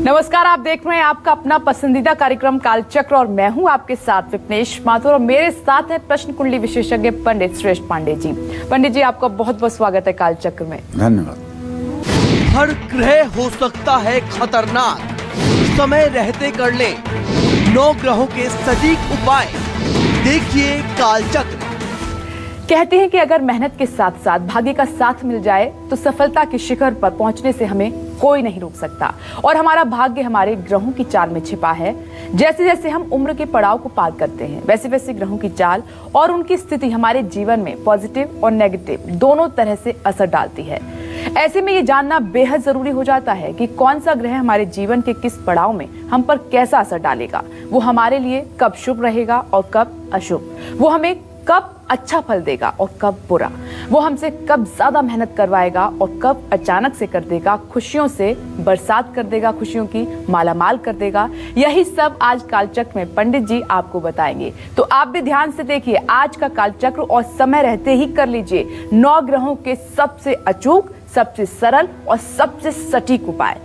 नमस्कार, आप देख रहे हैं आपका अपना पसंदीदा कार्यक्रम कालचक्र और मैं हूं आपके साथ विपनेश माथुर और मेरे साथ है प्रश्न कुंडली विशेषज्ञ पंडित श्रेष्ठ पांडे जी। पंडित जी, आपका बहुत बहुत स्वागत है कालचक्र में। धन्यवाद। हर ग्रह हो सकता है खतरनाक, समय रहते कर ले 9 ग्रहों के सटीक उपाय, देखिए कालचक्र। कहते हैं कि अगर मेहनत के साथ साथ भाग्य का साथ मिल जाए तो सफलता के शिखर पर पहुंचने से हमें कोई नहीं रोक सकता। और हमारा भाग्य हमारे ग्रहों की चाल में छिपा है। जैसे जैसे हम उम्र के पड़ाव को पार करते हैं वैसे वैसे ग्रहों की चाल और उनकी स्थिति हमारे जीवन में पॉजिटिव और नेगेटिव दोनों तरह से असर डालती है। ऐसे में ये जानना बेहद जरूरी हो जाता है कि कौन सा ग्रह हमारे जीवन के किस पड़ाव में हम पर कैसा असर डालेगा, वो हमारे लिए कब शुभ रहेगा और कब अशुभ, वो हमें कब अच्छा फल देगा और कब बुरा, वो हमसे कब ज्यादा मेहनत करवाएगा और कब अचानक से कर देगा खुशियों से बरसात कर देगा, खुशियों की मालामाल कर देगा। यही सब आज कालचक्र में पंडित जी आपको बताएंगे। तो आप भी ध्यान से देखिए आज का कालचक्र और समय रहते ही कर लीजिए 9 ग्रहों के सबसे अचूक, सबसे सरल और सबसे सटीक उपाय।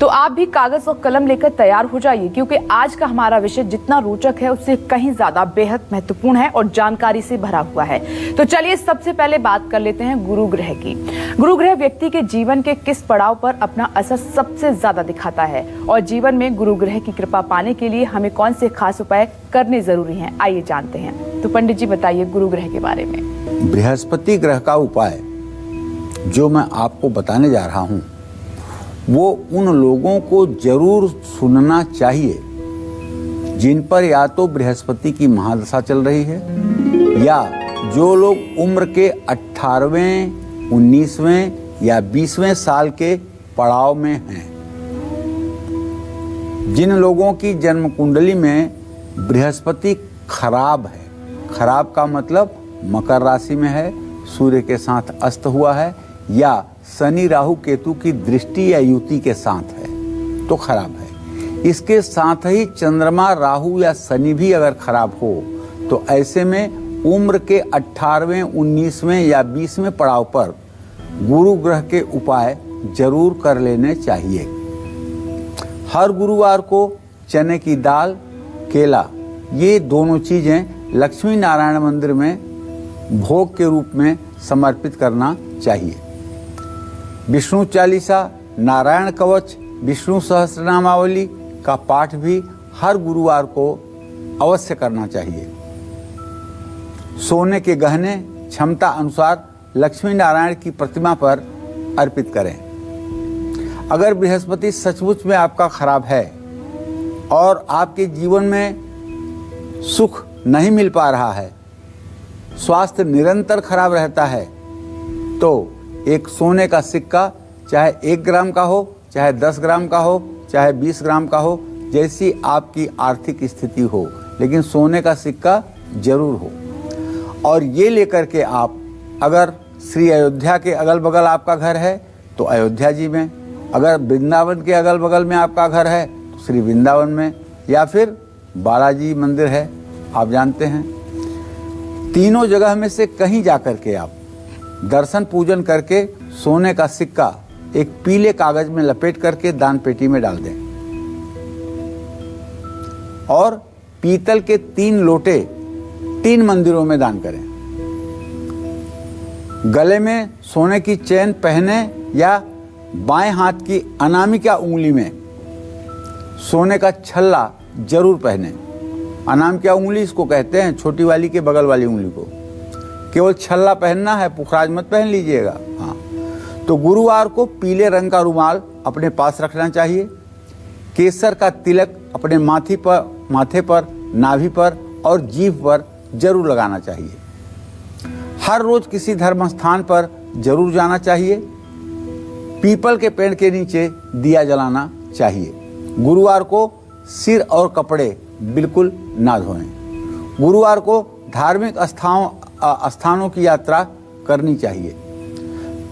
तो आप भी कागज और कलम लेकर तैयार हो जाइए, क्योंकि आज का हमारा विषय जितना रोचक है उससे कहीं ज्यादा बेहद महत्वपूर्ण है और जानकारी से भरा हुआ है। तो चलिए सबसे पहले बात कर लेते हैं गुरु ग्रह की। गुरु ग्रह व्यक्ति के जीवन के किस पड़ाव पर अपना असर सबसे ज्यादा दिखाता है और जीवन में गुरु ग्रह की कृपा पाने के लिए हमें कौन से खास उपाय करने जरूरी हैं, आइए जानते हैं। तो पंडित जी बताइए गुरु ग्रह के बारे में। बृहस्पति ग्रह का उपाय जो मैं आपको बताने जा रहा हूं वो उन लोगों को जरूर सुनना चाहिए जिन पर या तो बृहस्पति की महादशा चल रही है या जो लोग उम्र के 18वें, 19वें या 20वें साल के पड़ाव में हैं। जिन लोगों की जन्म कुंडली में बृहस्पति खराब है, खराब का मतलब मकर राशि में है, सूर्य के साथ अस्त हुआ है या शनि राहु केतु की दृष्टि या युति के साथ है तो खराब है। इसके साथ ही चंद्रमा राहु या शनि भी अगर खराब हो तो ऐसे में उम्र के 18वें, 19वें या 20वें पड़ाव पर गुरु ग्रह के उपाय जरूर कर लेने चाहिए। हर गुरुवार को चने की दाल, केला, ये दोनों चीजें लक्ष्मी नारायण मंदिर में भोग के रूप में समर्पित करना चाहिए। विष्णु चालीसा, नारायण कवच, विष्णु सहस्रनामावली का पाठ भी हर गुरुवार को अवश्य करना चाहिए। सोने के गहने क्षमता अनुसार लक्ष्मी नारायण की प्रतिमा पर अर्पित करें। अगर बृहस्पति सचमुच में आपका खराब है और आपके जीवन में सुख नहीं मिल पा रहा है, स्वास्थ्य निरंतर खराब रहता है, तो एक सोने का सिक्का चाहे 1 ग्राम का हो, चाहे 10 ग्राम का हो, चाहे 20 ग्राम का हो, जैसी आपकी आर्थिक स्थिति हो, लेकिन सोने का सिक्का जरूर हो। और ये लेकर के आप अगर श्री अयोध्या के अगल बगल आपका घर है तो अयोध्या जी में, अगर वृंदावन के अगल बगल में आपका घर है तो श्री वृंदावन में, या फिर बालाजी मंदिर है, आप जानते हैं। तीनों जगह में से कहीं जाकर के आप दर्शन पूजन करके सोने का सिक्का एक पीले कागज में लपेट करके दान पेटी में डाल दें और पीतल के 3 लोटे 3 मंदिरों में दान करें। गले में सोने की चेन पहने या बाएं हाथ की अनामिका उंगली में सोने का छल्ला जरूर पहने। अनामिका उंगली इसको कहते हैं, छोटी वाली के बगल वाली उंगली को। केवल छल्ला पहनना है, पुखराज मत पहन लीजिएगा। हाँ, तो गुरुवार को पीले रंग का रुमाल अपने पास रखना चाहिए। केसर का तिलक अपने माथे पर, नाभि पर और जीभ पर जरूर लगाना चाहिए। हर रोज किसी धर्म स्थान पर जरूर जाना चाहिए। पीपल के पेड़ के नीचे दिया जलाना चाहिए। गुरुवार को सिर और कपड़े बिल्कुल ना धोएं। गुरुवार को धार्मिक स्थानों की यात्रा करनी चाहिए।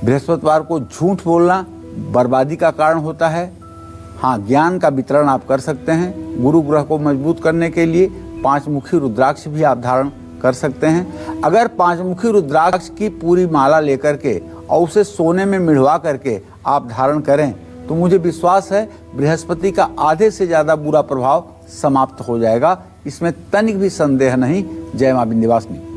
बृहस्पतिवार को झूठ बोलना बर्बादी का कारण होता है। हाँ, ज्ञान का वितरण आप कर सकते हैं। गुरु ग्रह को मजबूत करने के लिए 5 मुखी रुद्राक्ष भी आप धारण कर सकते हैं। अगर 5 मुखी रुद्राक्ष की पूरी माला लेकर के और उसे सोने में मिढ़वा करके आप धारण करें तो मुझे विश्वास है बृहस्पति का आधे से ज़्यादा बुरा प्रभाव समाप्त हो जाएगा। इसमें तनिक भी संदेह नहीं। जय मां विंध्यवासिनी।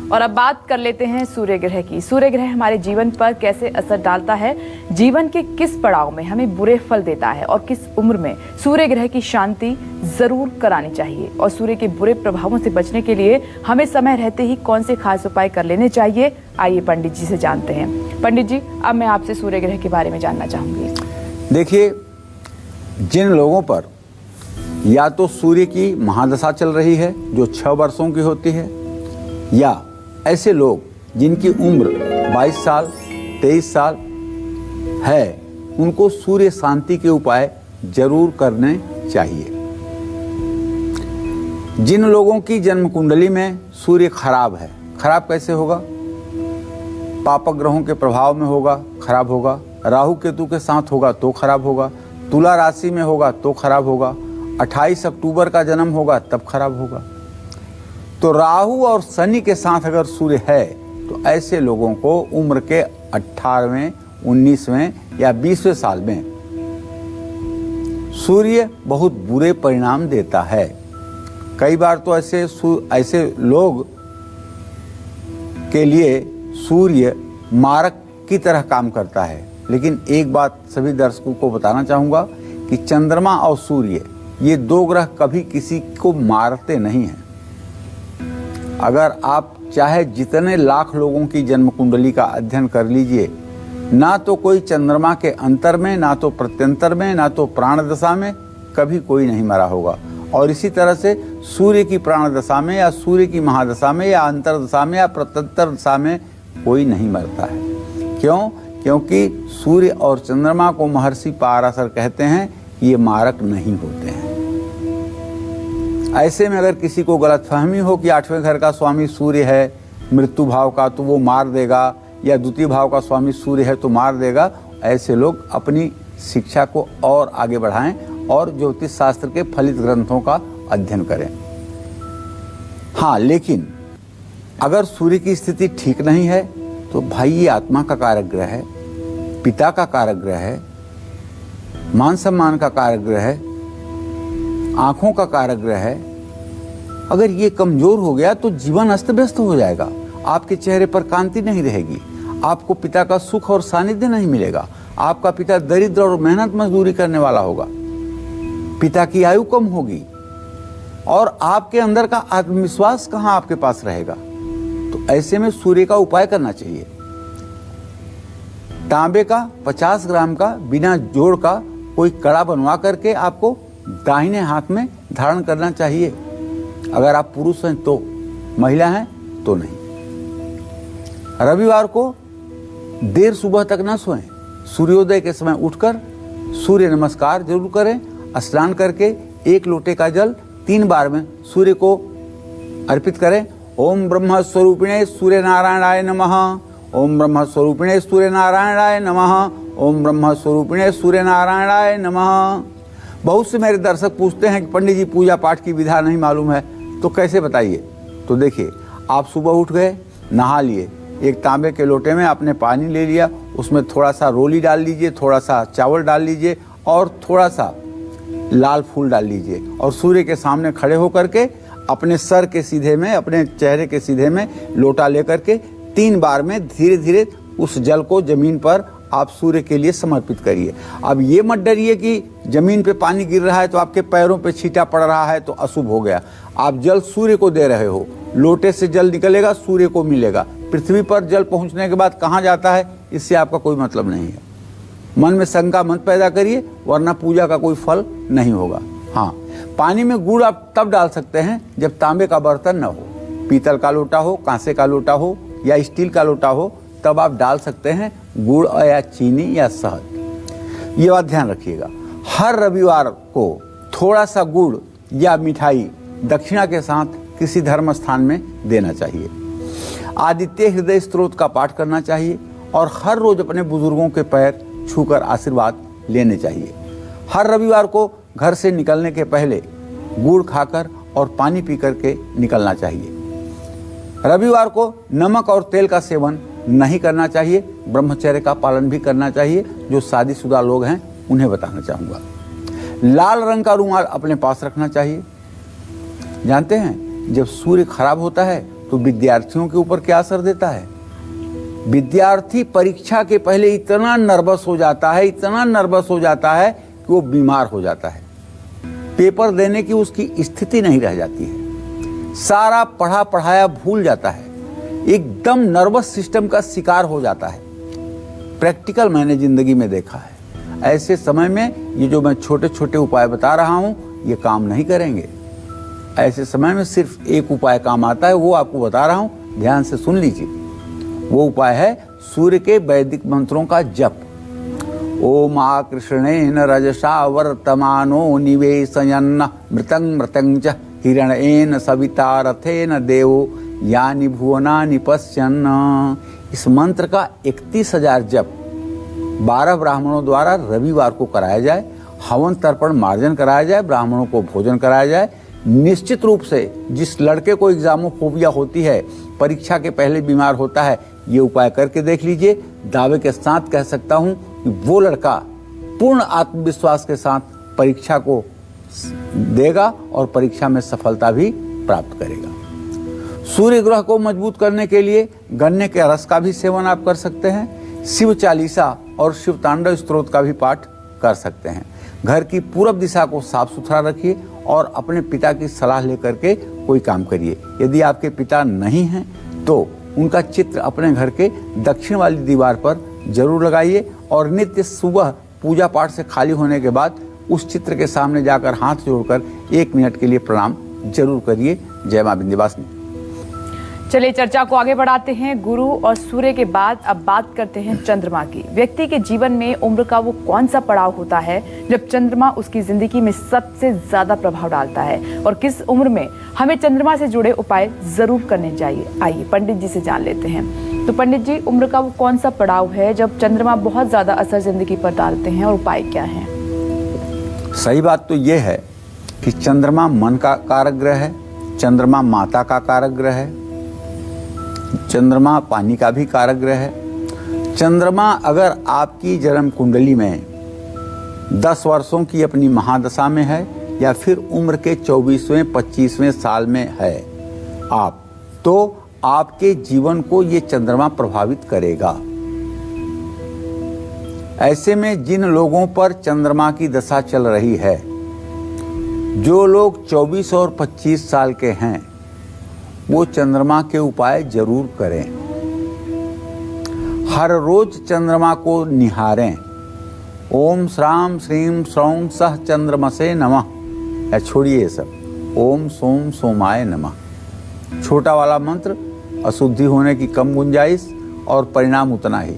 और अब बात कर लेते हैं सूर्य ग्रह की। सूर्य ग्रह हमारे जीवन पर कैसे असर डालता है, जीवन के किस पड़ाव में हमें बुरे फल देता है और किस उम्र में सूर्य ग्रह की शांति जरूर करानी चाहिए, और सूर्य के बुरे प्रभावों से बचने के लिए हमें समय रहते ही कौन से खास उपाय कर लेने चाहिए, आइए पंडित जी से जानते हैं। पंडित जी, अब मैं आपसे सूर्य ग्रह के बारे में जानना चाहूंगी। देखिए, जिन लोगों पर या तो सूर्य की महादशा चल रही है जो 6 वर्षों की होती है, या ऐसे लोग जिनकी उम्र 22 साल 23 साल है, उनको सूर्य शांति के उपाय जरूर करने चाहिए। जिन लोगों की जन्म कुंडली में सूर्य खराब है, खराब कैसे होगा? पापक ग्रहों के प्रभाव में होगा, खराब होगा। राहु केतु के साथ होगा तो खराब होगा। तुला राशि में होगा तो खराब होगा। 28 अक्टूबर का जन्म होगा तब खराब होगा। तो राहु और शनि के साथ अगर सूर्य है तो ऐसे लोगों को उम्र के 18वें, 19वें या 20वें साल में सूर्य बहुत बुरे परिणाम देता है। कई बार तो ऐसे लोग के लिए सूर्य मारक की तरह काम करता है। लेकिन एक बात सभी दर्शकों को बताना चाहूँगा कि चंद्रमा और सूर्य ये 2 ग्रह कभी किसी को मारते नहीं हैं। अगर आप चाहे जितने लाख लोगों की जन्म कुंडली का अध्ययन कर लीजिए, ना तो कोई चंद्रमा के अंतर में, ना तो प्रत्यंतर में, ना तो प्राण दशा में कभी कोई नहीं मरा होगा। और इसी तरह से सूर्य की प्राण दशा में या सूर्य की महादशा में या अंतर दशा में या प्रत्यंतर दशा में कोई नहीं मरता है। क्यों? क्योंकि सूर्य और चंद्रमा को महर्षि पाराशर कहते हैं ये मारक नहीं होते हैं। ऐसे में अगर किसी को गलतफहमी हो कि 8वें घर का स्वामी सूर्य है मृत्यु भाव का तो वो मार देगा, या द्वितीय भाव का स्वामी सूर्य है तो मार देगा, ऐसे लोग अपनी शिक्षा को और आगे बढ़ाएं और ज्योतिष शास्त्र के फलित ग्रंथों का अध्ययन करें। हाँ, लेकिन अगर सूर्य की स्थिति ठीक नहीं है तो भाई ये आत्मा का कारक ग्रह है, पिता का कारक ग्रह है, मान सम्मान का कारक ग्रह है, आंखों का कारक ग्रह है। अगर ये कमजोर हो गया तो जीवन अस्त व्यस्त हो जाएगा। आपके चेहरे पर कांति नहीं रहेगी, आपको पिता का सुख और सानिध्य नहीं मिलेगा। आपका पिता दरिद्र और मेहनत मजदूरी करने वाला होगा, पिता की आयु कम होगी और आपके अंदर का आत्मविश्वास कहाँ आपके पास रहेगा। तो ऐसे में सूर्य का उपाय करना चाहिए। तांबे का 50 ग्राम का बिना जोड़ का कोई कड़ा बनवा करके आपको दाहिने हाथ में धारण करना चाहिए। अगर आप पुरुष हैं तो, महिला हैं तो नहीं। रविवार को देर सुबह तक न सोएं। सूर्योदय के समय उठकर सूर्य नमस्कार जरूर करें। स्नान करके 1 लोटे का जल 3 बार में सूर्य को अर्पित करें। ओम ब्रह्म स्वरूपिणे सूर्य नारायणाय नमः। ओम ब्रह्म स्वरूपिणे सूर्य नारायणाय नमः। ओम ब्रह्म स्वरूपिणे सूर्य नारायणाय नमः। बहुत से मेरे दर्शक पूछते हैं कि पंडित जी पूजा पाठ की विधा नहीं मालूम है, तो कैसे बताइए? तो देखिए, आप सुबह उठ गए, नहा लिए, एक तांबे के लोटे में आपने पानी ले लिया, उसमें थोड़ा सा रोली डाल लीजिए, थोड़ा सा चावल डाल लीजिए और थोड़ा सा लाल फूल डाल लीजिए और सूर्य के सामने खड़े होकर के अपने सर के सीधे में, अपने चेहरे के सीधे में लोटा लेकर के 3 बार में धीरे धीरे उस जल को जमीन पर आप सूर्य के लिए समर्पित करिए। अब ये मत डरिए कि जमीन पे पानी गिर रहा है तो आपके पैरों पे छींटा पड़ रहा है तो अशुभ हो गया। आप जल सूर्य को दे रहे हो, लोटे से जल निकलेगा, सूर्य को मिलेगा। पृथ्वी पर जल पहुंचने के बाद कहाँ जाता है इससे आपका कोई मतलब नहीं है। मन में शंका मत पैदा करिए, वरना पूजा का कोई फल नहीं होगा। हाँ, पानी में गुड़ आप तब डाल सकते हैं जब तांबे का बर्तन न हो, पीतल का लोटा हो, कांसे का लोटा हो या स्टील का लोटा हो, तब आप डाल सकते हैं गुड़ या चीनी या शहद। ये बात ध्यान रखिएगा। हर रविवार को थोड़ा सा गुड़ या मिठाई दक्षिणा के साथ किसी धर्म स्थान में देना चाहिए। आदित्य हृदय स्तोत्र का पाठ करना चाहिए और हर रोज अपने बुजुर्गों के पैर छूकर आशीर्वाद लेने चाहिए। हर रविवार को घर से निकलने के पहले गुड़ खाकर और पानी पी करके निकलना चाहिए। रविवार को नमक और तेल का सेवन नहीं करना चाहिए, ब्रह्मचर्य का पालन भी करना चाहिए। जो शादीशुदा लोग हैं उन्हें बताना चाहूँगा। लाल रंग का रुमाल अपने पास रखना चाहिए। जानते हैं जब सूर्य खराब होता है तो विद्यार्थियों के ऊपर क्या असर देता है? विद्यार्थी परीक्षा के पहले इतना नर्वस हो जाता है, इतना नर्वस हो जाता है कि वो बीमार हो जाता है। पेपर देने की उसकी स्थिति नहीं रह जाती है, सारा पढ़ा पढ़ाया भूल जाता है, एकदम नर्वस सिस्टम का शिकार हो जाता है। प्रैक्टिकल मैंने जिंदगी में देखा है। ऐसे समय में ये जो मैं छोटे छोटे उपाय बता रहा हूँ ये काम नहीं करेंगे। ऐसे समय में सिर्फ एक उपाय काम आता है, वो आपको बता रहा हूँ, ध्यान से सुन लीजिए। वो उपाय है सूर्य के वैदिक मंत्रों का जप। ओम आकृष्णेन रजसा वर्तमानो निवेशयन् मृतं मृतं च हिरण्येन सविता रथेन देवो यानि भुवनानि पश्यन्। इस मंत्र का 31,000 जप 12 ब्राह्मणों द्वारा रविवार को कराया जाए, हवन तर्पण मार्जन कराया जाए, ब्राह्मणों को भोजन कराया जाए। निश्चित रूप से जिस लड़के को एग्जामोफोबिया होती है, परीक्षा के पहले बीमार होता है, ये उपाय करके देख लीजिए। दावे के साथ कह सकता हूं कि वो लड़का पूर्ण आत्मविश्वास के साथ परीक्षा को देगा और परीक्षा में सफलता भी प्राप्त करेगा। सूर्य ग्रह को मजबूत करने के लिए गन्ने के रस का भी सेवन आप कर सकते हैं। शिव चालीसा और शिव तांडव स्तोत्र का भी पाठ कर सकते हैं। घर की पूरब दिशा को साफ सुथरा रखिए और अपने पिता की सलाह लेकर के कोई काम करिए। यदि आपके पिता नहीं हैं तो उनका चित्र अपने घर के दक्षिण वाली दीवार पर जरूर लगाइए और नित्य सुबह पूजा पाठ से खाली होने के बाद उस चित्र के सामने जाकर हाथ जोड़कर 1 मिनट के लिए प्रणाम जरूर करिए। जय मां विंध्यवासिनी। चलिए चर्चा को आगे बढ़ाते हैं। गुरु और सूर्य के बाद अब बात करते हैं चंद्रमा की। व्यक्ति के जीवन में उम्र का वो कौन सा पड़ाव होता है जब चंद्रमा उसकी जिंदगी में सबसे ज्यादा प्रभाव डालता है, और किस उम्र में हमें चंद्रमा से जुड़े उपाय जरूर करने चाहिए? आइए पंडित जी से जान लेते हैं। तो पंडित जी, उम्र का वो कौन सा पड़ाव है जब चंद्रमा बहुत ज्यादा असर जिंदगी पर डालते हैं, और उपाय क्या है? सही बात तो ये है कि चंद्रमा मन का कारक ग्रह है, चंद्रमा माता का कारक ग्रह है, चंद्रमा पानी का भी कारक ग्रह है। चंद्रमा अगर आपकी जन्म कुंडली में 10 वर्षों की अपनी महादशा में है या फिर उम्र के 24वें 25वें साल में है आप, तो आपके जीवन को ये चंद्रमा प्रभावित करेगा। ऐसे में जिन लोगों पर चंद्रमा की दशा चल रही है, जो लोग 24 और 25 साल के हैं, वो चंद्रमा के उपाय जरूर करें। हर रोज चंद्रमा को निहारें। ओम श्राम श्रीम श्रौं सह चंद्रमसे नमः, या छोड़िए ये सब, ओम सोम सोमाय नमः। छोटा वाला मंत्र, अशुद्धि होने की कम गुंजाइश और परिणाम उतना ही।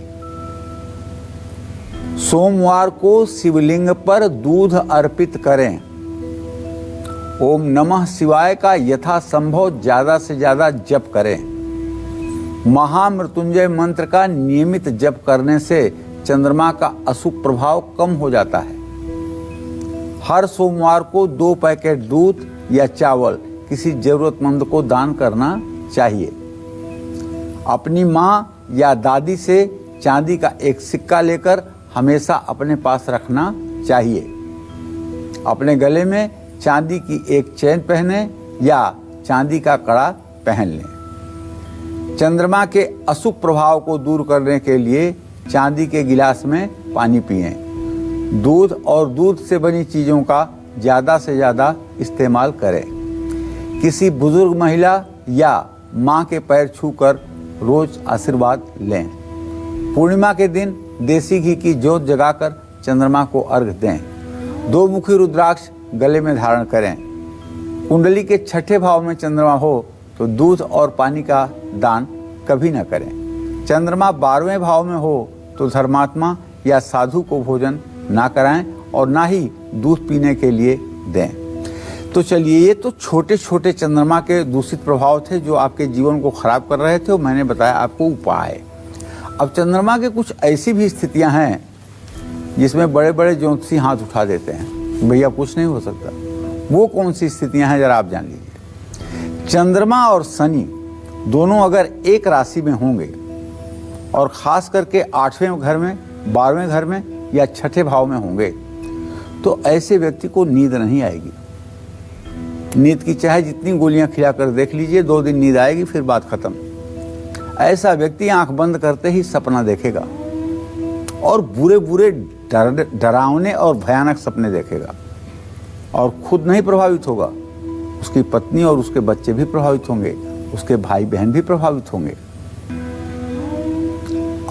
सोमवार को शिवलिंग पर दूध अर्पित करें। ओम नमः शिवाय का यथासंभव ज्यादा से ज्यादा जप करें। महामृत्युंजय मंत्र का नियमित जप करने से चंद्रमा का अशुभ प्रभाव कम हो जाता है। हर सोमवार को 2 पैकेट दूध या चावल किसी जरूरतमंद को दान करना चाहिए। अपनी माँ या दादी से चांदी का एक सिक्का लेकर हमेशा अपने पास रखना चाहिए। अपने गले में चांदी की एक चेन पहने या चांदी का कड़ा पहन लें। चंद्रमा के अशुभ प्रभाव को दूर करने के लिए चांदी के गिलास में पानी पिएं। दूध और दूध से बनी चीज़ों का ज़्यादा से ज़्यादा इस्तेमाल करें। किसी बुजुर्ग महिला या माँ के पैर छूकर रोज आशीर्वाद लें। पूर्णिमा के दिन देसी घी की जोत जगाकर चंद्रमा को अर्घ दें। 2 मुखी रुद्राक्ष गले में धारण करें। कुंडली के 6ठे भाव में चंद्रमा हो तो दूध और पानी का दान कभी न करें। चंद्रमा 12वें भाव में हो तो धर्मात्मा या साधु को भोजन ना कराएं और ना ही दूध पीने के लिए दें। तो चलिए, ये तो छोटे छोटे चंद्रमा के दूषित प्रभाव थे जो आपके जीवन को खराब कर रहे थे, और मैंने बताया आपको उपाय। अब चंद्रमा के कुछ ऐसी भी स्थितियां हैं जिसमें बड़े बड़े ज्योतिषी हाथ उठा देते हैं, भैया कुछ नहीं हो सकता। वो कौन सी स्थितियां हैं जरा आप जान लीजिए। चंद्रमा और शनि दोनों अगर एक राशि में होंगे और ख़ास करके 8वें घर में, 12वें घर में या छठे भाव में होंगे तो ऐसे व्यक्ति को नींद नहीं आएगी। नींद की चाहे जितनी गोलियां खिलाकर देख लीजिए, 2 दिन नींद आएगी, फिर बात खत्म। ऐसा व्यक्ति आंख बंद करते ही सपना देखेगा और बुरे बुरे डरावने और भयानक सपने देखेगा और खुद नहीं प्रभावित होगा, उसकी पत्नी और उसके बच्चे भी प्रभावित होंगे, उसके भाई बहन भी प्रभावित होंगे।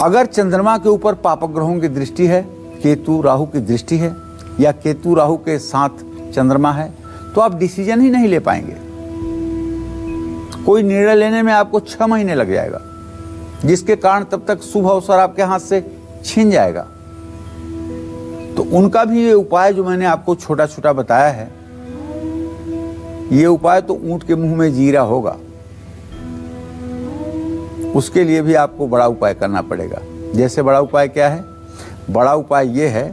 अगर चंद्रमा के ऊपर पापक ग्रहों की दृष्टि है, केतु राहु की दृष्टि है या केतु राहु के साथ चंद्रमा है, तो आप डिसीजन ही नहीं ले पाएंगे। कोई निर्णय लेने में आपको 6 महीने लग जाएगा, जिसके कारण तब तक शुभ अवसर आपके हाथ से छिन जाएगा। तो उनका भी ये उपाय जो मैंने आपको छोटा छोटा बताया है, ये उपाय तो ऊंट के मुंह में जीरा होगा, उसके लिए भी आपको बड़ा उपाय करना पड़ेगा। जैसे बड़ा उपाय क्या है? बड़ा उपाय ये है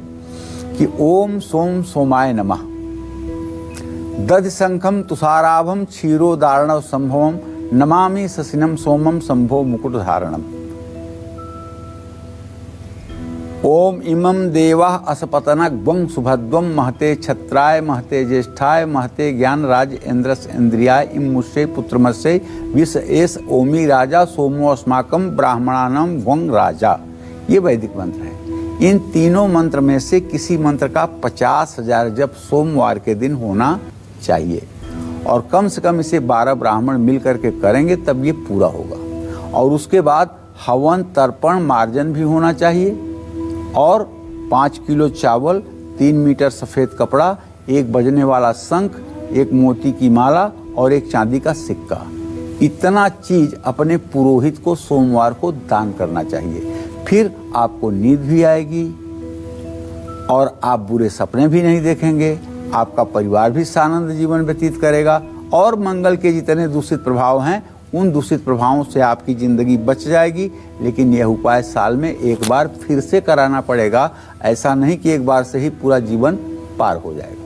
कि ओम सोम सोमाय नमः, दधि शंखम तुषाराभम क्षीरोदारणव संभवम नमामि ससिनम सोमम संभो मुकुट धारणम। ओम इमं देवाः असपतनक वं सुभद्वं महते क्षत्राय महते ज्येष्ठाय महते ज्ञान राज इंद्रस इंद्रियाय इमुष्ये पुत्रमस्य विष एस ओमी राजा सोमो अस्माकम ब्राह्मणानाम वं राजा। ये वैदिक मंत्र है। इन तीनों मंत्र में से किसी मंत्र का 50,000 जप सोमवार के दिन होना चाहिए और कम से कम इसे 12 ब्राह्मण मिल करके करेंगे तब ये पूरा होगा। और उसके बाद हवन तर्पण मार्जन भी होना चाहिए और 5 किलो चावल, 3 मीटर सफ़ेद कपड़ा, 1 बजने वाला शंख, 1 मोती की माला और 1 चांदी का सिक्का, इतना चीज अपने पुरोहित को सोमवार को दान करना चाहिए। फिर आपको नींद भी आएगी और आप बुरे सपने भी नहीं देखेंगे, आपका परिवार भी सानंद जीवन व्यतीत करेगा और मंगल के जितने दूषित प्रभाव हैं उन दूषित प्रभावों से आपकी जिंदगी बच जाएगी। लेकिन यह उपाय साल में एक बार फिर से कराना पड़ेगा, ऐसा नहीं कि एक बार से ही पूरा जीवन पार हो जाएगा।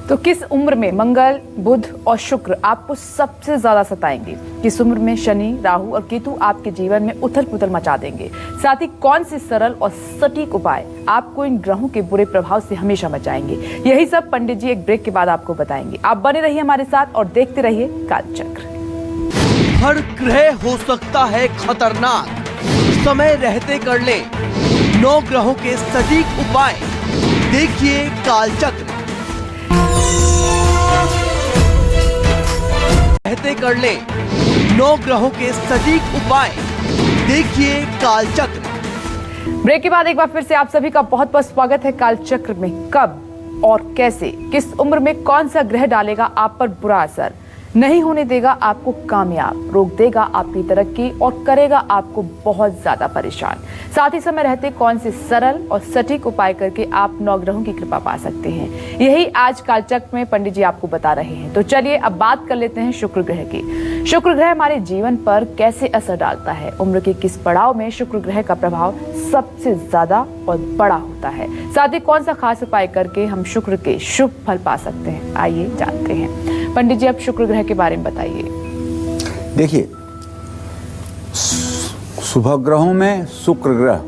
तो किस उम्र में मंगल, बुध और शुक्र आपको सबसे ज्यादा सताएंगे? किस उम्र में शनि, राहु और केतु आपके जीवन में उथल पुथल मचा देंगे? साथ ही कौन से सरल और सटीक उपाय आपको इन ग्रहों के बुरे प्रभाव से हमेशा बचाएंगे? यही सब पंडित जी एक ब्रेक के बाद आपको बताएंगे। आप बने रहिए हमारे साथ और देखते रहिए कालचक्र। हर ग्रह हो सकता है खतरनाक, समय रहते कर ले 9 ग्रहों के सटीक उपाय। देखिए कालचक्र। रहते कर ले 9 ग्रहों के सटीक उपाय। देखिए कालचक्र। ब्रेक के बाद एक बार फिर से आप सभी का बहुत बहुत स्वागत है कालचक्र में। कब और कैसे, किस उम्र में कौन सा ग्रह डालेगा आप पर बुरा असर, नहीं होने देगा आपको कामयाब, रोक देगा आपकी तरक्की और करेगा आपको बहुत ज्यादा परेशान। साथ ही समय रहते कौन से सरल और सटीक उपाय करके आप 9 ग्रहों की कृपा पा सकते हैं, यही आज कालचक्र में पंडित जी आपको बता रहे हैं। तो चलिए अब बात कर लेते हैं शुक्र ग्रह की। शुक्र ग्रह हमारे जीवन पर कैसे असर डालता है, उम्र के किस पड़ाव में शुक्र ग्रह का प्रभाव सबसे ज्यादा और बड़ा होता है, साथ ही कौन सा खास उपाय करके हम शुक्र के शुभ फल पा सकते हैं, आइए जानते हैं। पंडित जी, अब शुक्र ग्रह के बारे में बताइए। देखिए, शुभ ग्रहों में शुक्र ग्रह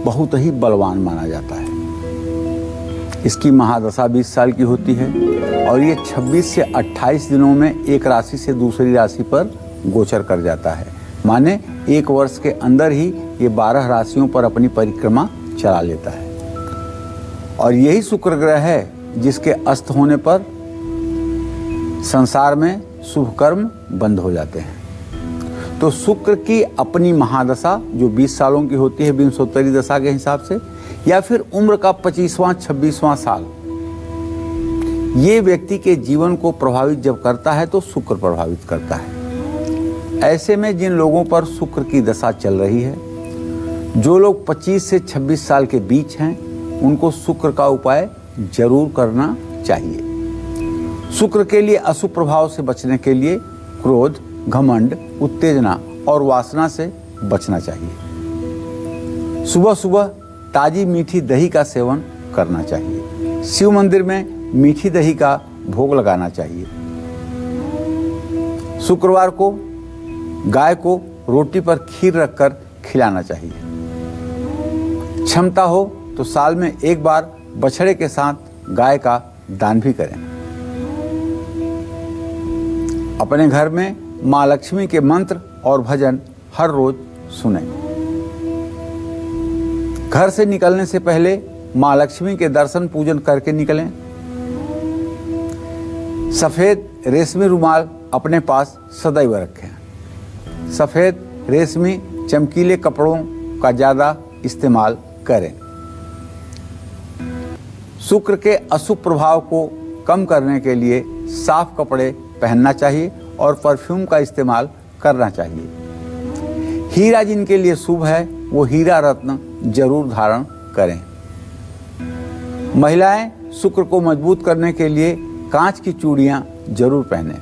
बहुत ही बलवान माना जाता है। इसकी महादशा 20 साल की होती है और ये 26 से 28 दिनों में एक राशि से दूसरी राशि पर गोचर कर जाता है। माने 1 वर्ष के अंदर ही ये 12 राशियों पर अपनी परिक्रमा चला लेता है। और यही शुक्र ग्रह है जिसके अस्त होने पर संसार में शुभ कर्म बंद हो जाते हैं। तो शुक्र की अपनी महादशा जो 20 सालों की होती है विंशोत्तरी दशा के हिसाब से, या फिर उम्र का 25वां 26वां साल, ये व्यक्ति के जीवन को प्रभावित जब करता है तो शुक्र प्रभावित करता है। ऐसे में जिन लोगों पर शुक्र की दशा चल रही है, जो लोग 25 से 26 साल के बीच हैं, उनको शुक्र का उपाय जरूर करना चाहिए। शुक्र के लिए अशुभ प्रभाव से बचने के लिए क्रोध, घमंड, उत्तेजना और वासना से बचना चाहिए। सुबह सुबह ताजी मीठी दही का सेवन करना चाहिए। शिव मंदिर में मीठी दही का भोग लगाना चाहिए। शुक्रवार को गाय को रोटी पर खीर रखकर खिलाना चाहिए। क्षमता हो तो साल में एक बार बछड़े के साथ गाय का दान भी करें। अपने घर में माँ लक्ष्मी के मंत्र और भजन हर रोज सुनें। घर से निकलने से पहले माँ लक्ष्मी के दर्शन पूजन करके निकलें। सफेद रेशमी रुमाल अपने पास सदैव रखें। सफेद रेशमी चमकीले कपड़ों का ज्यादा इस्तेमाल करें। शुक्र के अशुभ प्रभाव को कम करने के लिए साफ कपड़े पहनना चाहिए और परफ्यूम का इस्तेमाल करना चाहिए। हीरा जिनके लिए शुभ है वो हीरा रत्न जरूर धारण करें। महिलाएं शुक्र को मजबूत करने के लिए कांच की चूड़ियां जरूर पहनें।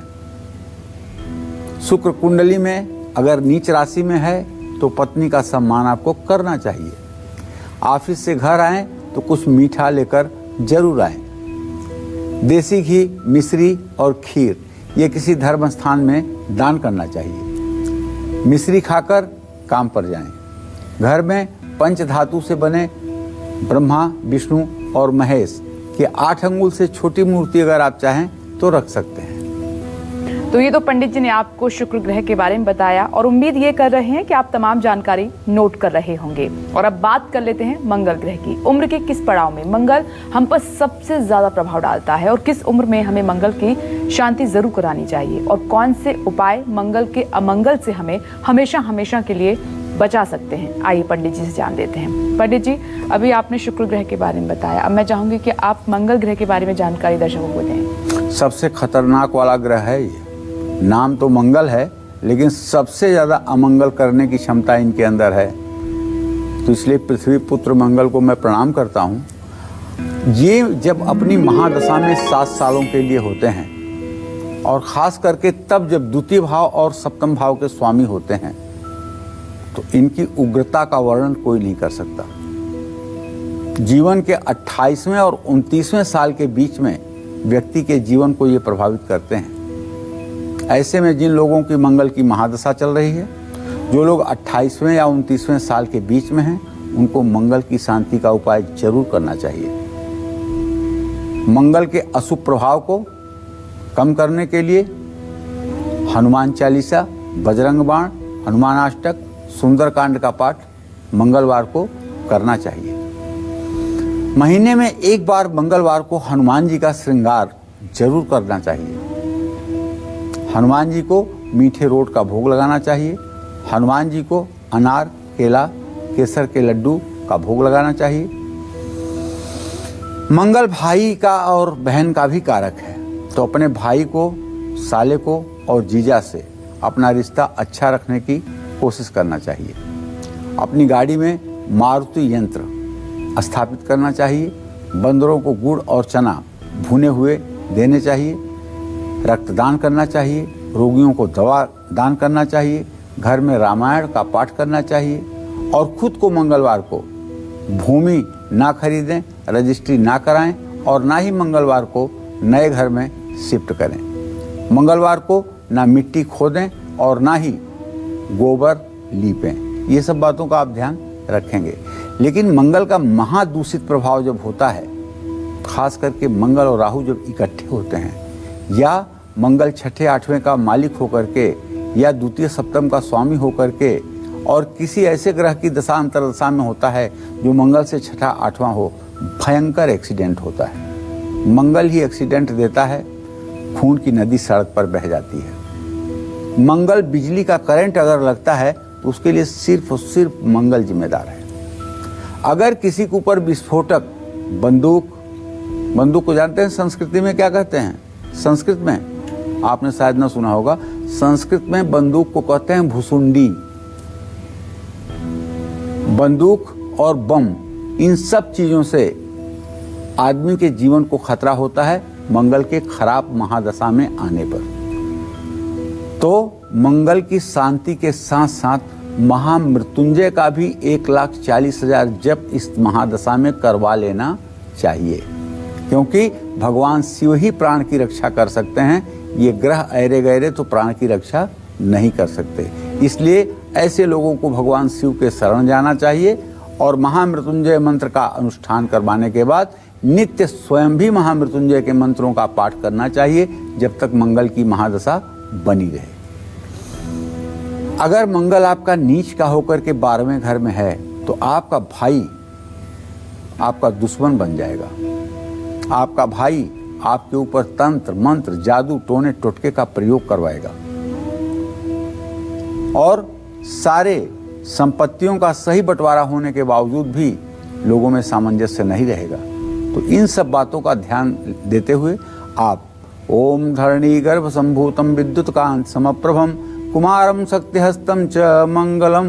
शुक्र कुंडली में अगर नीच राशि में है तो पत्नी का सम्मान आपको करना चाहिए। ऑफिस से घर आएं तो कुछ मीठा लेकर जरूर आएं। देसी घी, मिश्री और खीर ये किसी धर्म स्थान में दान करना चाहिए। मिश्री खाकर काम पर जाएं। घर में पंच धातु से बने ब्रह्मा, विष्णु और महेश की 8 अंगुल से छोटी मूर्ति अगर आप चाहें तो रख सकते हैं। तो ये तो पंडित जी ने आपको शुक्र ग्रह के बारे में बताया और उम्मीद ये कर रहे हैं कि आप तमाम जानकारी नोट कर रहे होंगे। और अब बात कर लेते हैं मंगल ग्रह की। उम्र के किस पड़ाव में मंगल हम पर सबसे ज्यादा प्रभाव डालता है और किस उम्र में हमें मंगल की शांति जरूर करानी चाहिए और कौन से उपाय मंगल के अमंगल से हमें हमेशा हमेशा के लिए बचा सकते हैं। आइए पंडित जी से जान लेते हैं। पंडित जी, अभी आपने शुक्र ग्रह के बारे में बताया, अब मैं चाहूंगी कि आप मंगल ग्रह के बारे में जानकारी दर्शकों को दें। सबसे खतरनाक वाला ग्रह है ये। नाम तो मंगल है लेकिन सबसे ज्यादा अमंगल करने की क्षमता इनके अंदर है। तो इसलिए पृथ्वी पुत्र मंगल को मैं प्रणाम करता हूँ। ये जब अपनी महादशा में 7 सालों के लिए होते हैं और खास करके तब जब द्वितीय भाव और सप्तम भाव के स्वामी होते हैं तो इनकी उग्रता का वर्णन कोई नहीं कर सकता। जीवन के 28वें और 29वें साल के बीच में व्यक्ति के जीवन को ये प्रभावित करते हैं। ऐसे में जिन लोगों की मंगल की महादशा चल रही है, जो लोग 28वें या 29वें साल के बीच में हैं, उनको मंगल की शांति का उपाय जरूर करना चाहिए। मंगल के अशुभ प्रभाव को कम करने के लिए हनुमान चालीसा, बजरंग बाण, हनुमान अष्टक, सुंदरकांड का पाठ मंगलवार को करना चाहिए। महीने में एक बार मंगलवार को हनुमान जी का श्रृंगार जरूर करना चाहिए। हनुमान जी को मीठे रोट का भोग लगाना चाहिए। हनुमान जी को अनार, केला, केसर के लड्डू का भोग लगाना चाहिए। मंगल भाई का और बहन का भी कारक है, तो अपने भाई को, साले को और जीजा से अपना रिश्ता अच्छा रखने की कोशिश करना चाहिए। अपनी गाड़ी में मारुति यंत्र स्थापित करना चाहिए। बंदरों को गुड़ और चना भुने हुए देने चाहिए। रक्तदान करना चाहिए। रोगियों को दवा दान करना चाहिए। घर में रामायण का पाठ करना चाहिए और खुद को मंगलवार को भूमि ना खरीदें, रजिस्ट्री ना कराएं और ना ही मंगलवार को नए घर में शिफ्ट करें। मंगलवार को ना मिट्टी खोदें और ना ही गोबर लीपें। ये सब बातों का आप ध्यान रखेंगे। लेकिन मंगल का महादूषित प्रभाव जब होता है, खास करके मंगल और राहु जब इकट्ठे होते हैं या मंगल 6ठे 8वें का मालिक होकर के या द्वितीय सप्तम का स्वामी होकर के और किसी ऐसे ग्रह की दशा अंतरदशा में होता है जो मंगल से 6ठा 8वां हो, भयंकर एक्सीडेंट होता है। मंगल ही एक्सीडेंट देता है, खून की नदी सड़क पर बह जाती है। मंगल बिजली का करंट अगर लगता है तो उसके लिए सिर्फ और सिर्फ मंगल जिम्मेदार है। अगर किसी के ऊपर विस्फोटक, बंदूक को जानते हैं संस्कृति में क्या कहते हैं? संस्कृत में आपने शायद ना सुना होगा, संस्कृत में बंदूक को कहते हैं भुसुंडी। बंदूक और बम, इन सब चीजों से आदमी के जीवन को खतरा होता है मंगल के खराब महादशा में आने पर। तो मंगल की शांति के साथ साथ महामृत्युंजय का भी 1,40,000 जप इस महादशा में करवा लेना चाहिए, क्योंकि भगवान शिव ही प्राण की रक्षा कर सकते हैं। ये ग्रह ऐरे गैरे तो प्राण की रक्षा नहीं कर सकते। इसलिए ऐसे लोगों को भगवान शिव के शरण जाना चाहिए और महामृत्युंजय मंत्र का अनुष्ठान करवाने के बाद नित्य स्वयं भी महामृत्युंजय के मंत्रों का पाठ करना चाहिए जब तक मंगल की महादशा बनी रहे। अगर मंगल आपका नीच का होकर के 12वें घर में है तो आपका भाई आपका दुश्मन बन जाएगा। आपका भाई आपके ऊपर तंत्र मंत्र जादू टोने टोटके का प्रयोग करवाएगा और सारे संपत्तियों का सही बंटवारा होने के बावजूद भी लोगों में सामंजस्य नहीं रहेगा। तो इन सब बातों का ध्यान देते हुए आप ओम धरणी गर्भ संभूतम विद्युत कांत समप्रभम कुमारम शक्तिहस्तम च मंगलम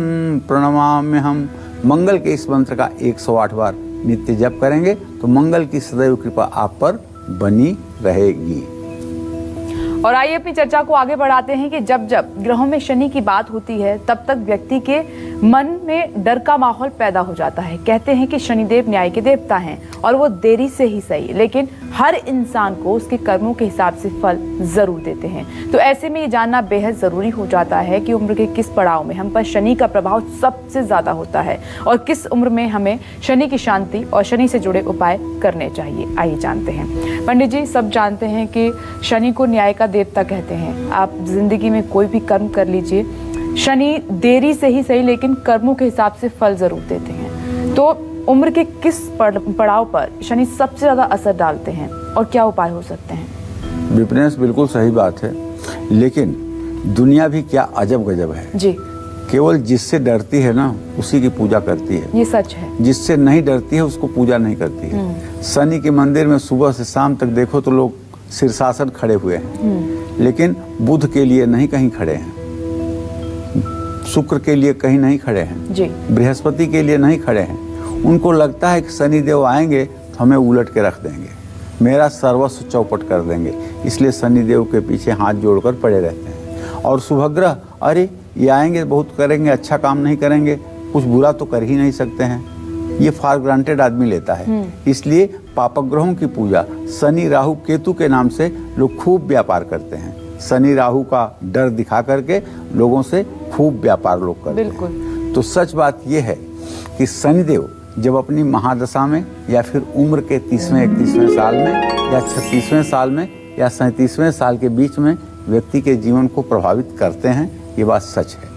प्रणमाम्यहम मंगल के इस मंत्र का 108 बार नित्य जप करेंगे तो मंगल की सदैव कृपा आप पर बनी रहेगी। और आइए अपनी चर्चा को आगे बढ़ाते हैं कि जब जब ग्रहों में शनि की बात होती है तब तक व्यक्ति के मन में डर का माहौल पैदा हो जाता है। कहते हैं कि शनिदेव न्याय के देवता हैं और वो देरी से ही सही लेकिन हर इंसान को उसके कर्मों के हिसाब से फल जरूर देते हैं। तो ऐसे में ये जानना बेहद जरूरी हो जाता है कि उम्र के किस पड़ाव में हम पर शनि का प्रभाव सबसे ज्यादा होता है और किस उम्र में हमें शनि की शांति और शनि से जुड़े उपाय करने चाहिए। आइए जानते हैं। पंडित जी, सब जानते हैं कि शनि को न्याय का देवता कहते हैं। आप जिंदगी में कोई भी कर्म कर लीजिए, शनि देरी से ही सही लेकिन कर्मों के हिसाब से फल जरूर देते हैं। तो उम्र के किस पड़ाव पर शनि सबसे ज्यादा असर डालते हैं और क्या उपाय हो सकते हैं? विपनेश, बिल्कुल सही बात है, लेकिन दुनिया भी क्या अजब गजब है जी। केवल जिससे डरती है ना उसी की पूजा करती है। ये सच है। जिससे नहीं डरती है उसको पूजा नहीं करती है। शनि के मंदिर में सुबह से शाम तक देखो तो लोग शीर्षासन खड़े हुए हैं, लेकिन बुध के लिए नहीं कहीं खड़े हैं, शुक्र के लिए कहीं नहीं खड़े हैं जी, बृहस्पति के लिए नहीं खड़े हैं। उनको लगता है कि शनिदेव आएंगे तो हमें उलट के रख देंगे, मेरा सर्वस्व चौपट कर देंगे, इसलिए शनिदेव के पीछे हाथ जोड़कर पड़े रहते हैं। और शुभग्रह, अरे ये आएंगे बहुत करेंगे, अच्छा काम नहीं करेंगे, कुछ बुरा तो कर ही नहीं सकते हैं, ये फॉर ग्रांटेड आदमी लेता है। इसलिए पापग्रहों की पूजा शनि राहु केतु के नाम से लोग खूब व्यापार करते हैं। शनि राहु का डर दिखा करके लोगों से खूब व्यापार लोग करते हैं। तो सच बात यह है कि शनिदेव जब अपनी महादशा में या फिर उम्र के 30वें 31वें साल में या 36वें साल में या 37वें साल के बीच में व्यक्ति के जीवन को प्रभावित करते हैं, ये बात सच है।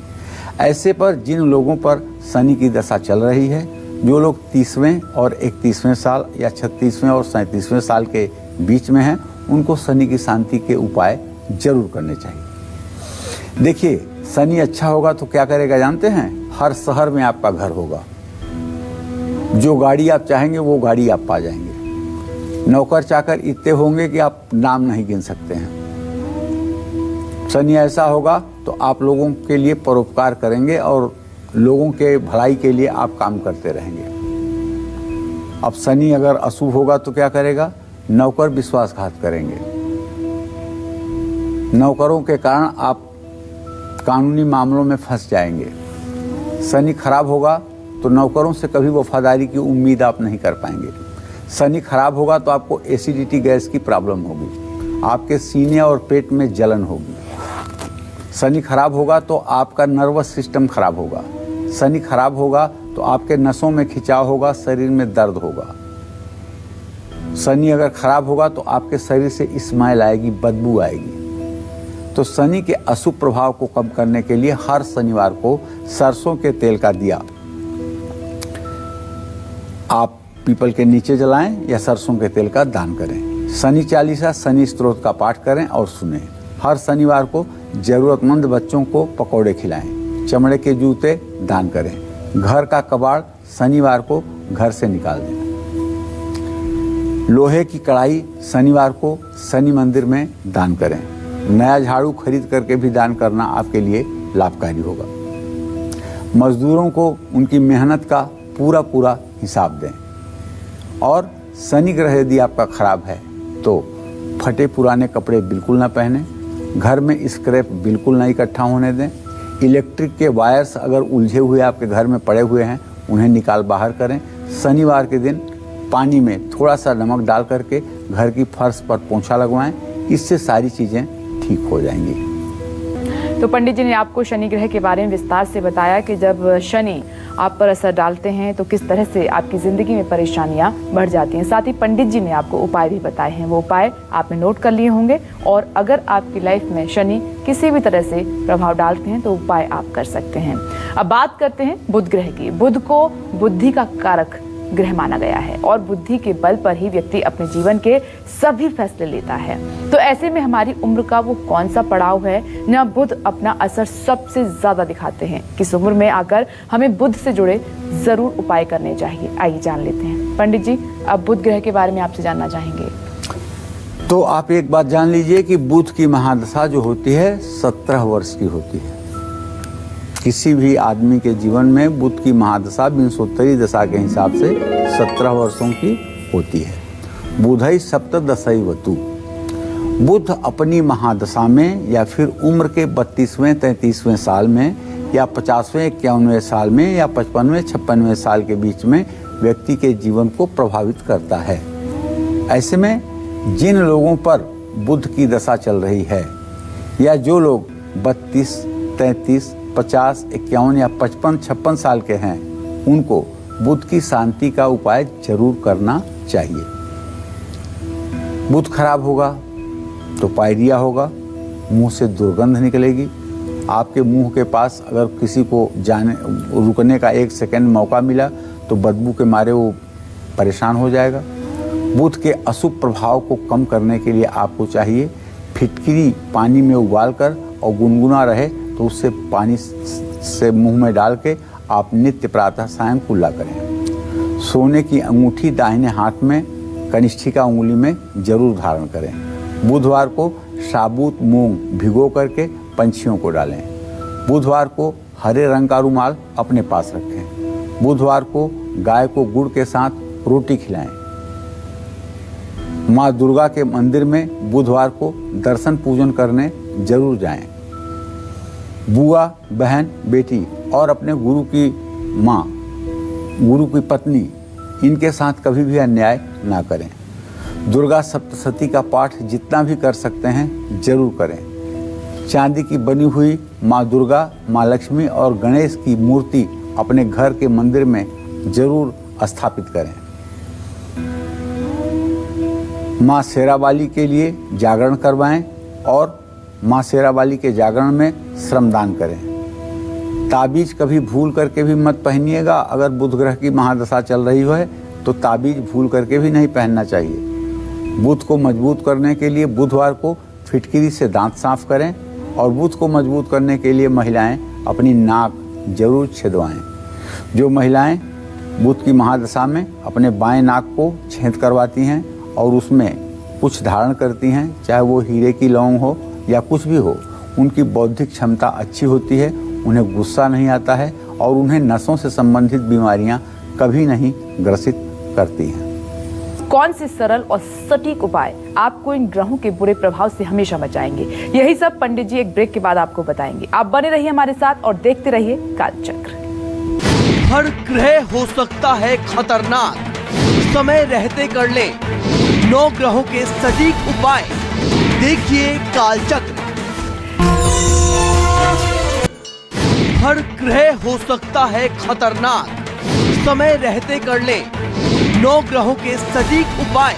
ऐसे पर जिन लोगों पर शनि की दशा चल रही है, जो लोग 30वें और 31वें साल या 36वें और 37वें साल के बीच में हैं, उनको शनि की शांति के उपाय जरूर करने चाहिए। देखिए, शनि अच्छा होगा तो क्या करेगा जानते हैं? हर शहर में आपका घर होगा, जो गाड़ी आप चाहेंगे वो गाड़ी आप पा जाएंगे, नौकर चाकर इतने होंगे कि आप नाम नहीं गिन सकते हैं। शनि ऐसा होगा तो आप लोगों के लिए परोपकार करेंगे और लोगों के भलाई के लिए आप काम करते रहेंगे। अब शनि अगर अशुभ होगा तो क्या करेगा? नौकर विश्वासघात करेंगे, नौकरों के कारण आप कानूनी मामलों में फंस जाएंगे। शनि खराब होगा तो नौकरों से कभी वफादारी की उम्मीद आप नहीं कर पाएंगे। शनि खराब होगा तो आपको एसिडिटी गैस की प्रॉब्लम होगी, आपके सीने और पेट में जलन होगी। शनि खराब होगा तो आपका नर्वस सिस्टम खराब होगा। शनि खराब होगा तो आपके नसों में खिंचाव होगा, शरीर में दर्द होगा। शनि अगर खराब होगा तो आपके शरीर से स्मेल आएगी, बदबू आएगी। तो शनि के अशुभ प्रभाव को कम करने के लिए हर शनिवार को सरसों के तेल का दिया आप पीपल के नीचे जलाएं या सरसों के तेल का दान करें। शनि चालीसा, शनि स्तोत्र का पाठ करें और सुनें। हर शनिवार को जरूरतमंद बच्चों को पकौड़े खिलाएं। चमड़े के जूते दान करें। घर का कबाड़ शनिवार को घर से निकाल दें। लोहे की कढ़ाई शनिवार को शनि मंदिर में दान करें। नया झाड़ू खरीद करके भी दान करना आपके लिए लाभकारी होगा। मजदूरों को उनकी मेहनत का पूरा हिसाब दें। और शनि ग्रह यदि आपका खराब है तो फटे पुराने कपड़े बिल्कुल ना पहने। घर में स्क्रैप बिल्कुल ना इकट्ठा होने दें। इलेक्ट्रिक के वायर्स अगर उलझे हुए आपके घर में पड़े हुए हैं, उन्हें निकाल बाहर करें। शनिवार के दिन पानी में थोड़ा सा नमक डाल करके घर की फर्श पर पोंछा लगवाएं। इससे सारी चीज़ें ठीक हो जाएंगी। तो पंडित जी ने आपको शनि ग्रह के बारे में विस्तार से बताया कि जब शनि आप पर असर डालते हैं तो किस तरह से आपकी जिंदगी में परेशानियां बढ़ जाती हैं। साथ ही पंडित जी ने आपको उपाय भी बताए हैं, वो उपाय आपने नोट कर लिए होंगे। और अगर आपकी लाइफ में शनि किसी भी तरह से प्रभाव डालते हैं तो उपाय आप कर सकते हैं। अब बात करते हैं बुध ग्रह की। बुध को बुद्धि का कारक ग्रह माना गया है और बुद्धि के बल पर ही व्यक्ति अपने जीवन के सभी फैसले लेता है। तो ऐसे में हमारी उम्र का वो कौन सा पड़ाव है जहाँ बुध अपना असर सबसे ज्यादा दिखाते हैं, किस उम्र में आकर हमें बुध से जुड़े जरूर उपाय करने चाहिए, आइए जान लेते हैं। पंडित जी, अब बुध ग्रह के बारे में आपसे जानना चाहेंगे। तो आप एक बात जान लीजिए कि बुध की महादशा जो होती है 17 वर्ष की होती है। किसी भी आदमी के जीवन में बुध की महादशा विंशोत्तरी दशा के हिसाब से 17 वर्षों की होती है। बुधई सप्तदशैवतु। बुध अपनी महादशा में या फिर उम्र के 32वें 33वें साल में या 50वें 51वें साल में या 55वें 56वें साल के बीच में व्यक्ति के जीवन को प्रभावित करता है। ऐसे में जिन लोगों पर बुध की दशा चल रही है या जो लोग 32, 33, 50, 51 या 55, 56 साल के हैं, उनको बुध की शांति का उपाय जरूर करना चाहिए। बुध खराब होगा तो पायरिया होगा, मुंह से दुर्गंध निकलेगी। आपके मुंह के पास अगर किसी को रुकने का 1 सेकंड मौका मिला तो बदबू के मारे वो परेशान हो जाएगा। बुध के अशुभ प्रभाव को कम करने के लिए आपको चाहिए फिटकिरी पानी में उबालकर और गुनगुना रहे तो उससे पानी से मुंह में डाल के आप नित्य प्रातः सायं कुल्ला करें। सोने की अंगूठी दाहिने हाथ में कनिष्ठिका उंगली में जरूर धारण करें। बुधवार को साबुत मूंग भिगो करके पंछियों को डालें। बुधवार को हरे रंग का रुमाल अपने पास रखें। बुधवार को गाय को गुड़ के साथ रोटी खिलाएं। माँ दुर्गा के मंदिर में बुधवार को दर्शन पूजन करने जरूर जाएं। बुआ, बहन, बेटी और अपने गुरु की माँ, गुरु की पत्नी, इनके साथ कभी भी अन्याय ना करें। दुर्गा सप्तशती का पाठ जितना भी कर सकते हैं जरूर करें। चांदी की बनी हुई माँ दुर्गा, माँ लक्ष्मी और गणेश की मूर्ति अपने घर के मंदिर में जरूर स्थापित करें। माँ शेरावाली के लिए जागरण करवाएं और माँ शेरावाली के जागरण में श्रमदान करें। ताबीज कभी भूल करके भी मत पहनिएगा। अगर बुध ग्रह की महादशा चल रही है तो ताबीज भूल करके भी नहीं पहनना चाहिए। बुध को मजबूत करने के लिए बुधवार को फिटकिरी से दांत साफ करें और बुध को मजबूत करने के लिए महिलाएं अपनी नाक जरूर छिदवाएं। जो महिलाएं बुध की महादशा में अपने बाएं नाक को छेद करवाती हैं और उसमें कुछ धारण करती हैं, चाहे वो हीरे की लौंग हो या कुछ भी हो, उनकी बौद्धिक क्षमता अच्छी होती है, उन्हें गुस्सा नहीं आता है और उन्हें नसों से संबंधित बीमारियां कभी नहीं ग्रसित करती हैं। कौन से सरल और सटीक उपाय आपको इन ग्रहों के बुरे प्रभाव से हमेशा बचाएंगे, यही सब पंडित जी एक ब्रेक के बाद आपको बताएंगे। आप बने रहिए हमारे साथ और देखते रहिए कालचक्र। हर ग्रह हो सकता है खतरनाक, समय रहते कर ले 9 ग्रहों के सटीक उपाय। देखिए कालचक्र। हर ग्रह हो सकता है खतरनाक, समय रहते कर ले 9 ग्रहों के सटीक उपाय।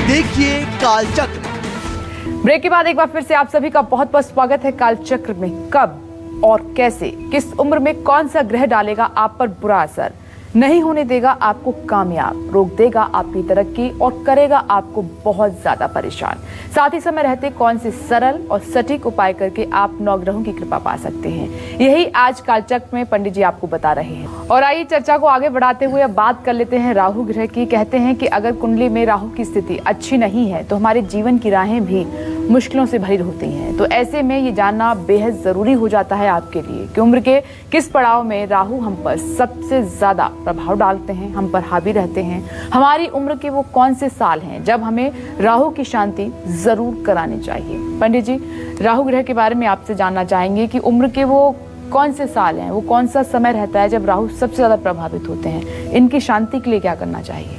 देखिए कालचक्र। ब्रेक के बाद एक बार फिर से आप सभी का बहुत बहुत स्वागत है कालचक्र में। कब और कैसे, किस उम्र में कौन सा ग्रह डालेगा आप पर बुरा असर, नहीं होने देगा आपको कामयाब, रोक देगा आपकी तरक्की और करेगा आपको बहुत ज्यादा परेशान। साथ ही समय रहते कौन से सरल और सटीक उपाय करके आप 9 ग्रहों की कृपा पा सकते हैं, यही आज कालचक्र में पंडित जी आपको बता रहे हैं। और आइए चर्चा को आगे बढ़ाते हुए अब बात कर लेते हैं राहु ग्रह की। कहते हैं कि अगर कुंडली में राहु की स्थिति अच्छी नहीं है तो हमारे जीवन की राहें भी मुश्किलों से भरी होती हैं। तो ऐसे में ये जानना बेहद जरूरी हो जाता है आपके लिए कि उम्र के किस पड़ाव में राहु हम पर सबसे ज्यादा प्रभाव डालते हैं, हम पर हावी रहते हैं। हमारी उम्र के वो कौन से साल हैं जब हमें राहु की शांति जरूर करानी चाहिए। पंडित जी, राहु ग्रह के बारे में आपसे जानना चाहेंगे कि उम्र के वो कौन से साल हैं, वो कौन सा समय रहता है जब राहु सबसे ज्यादा प्रभावित होते हैं, इनकी शांति के लिए क्या करना चाहिए।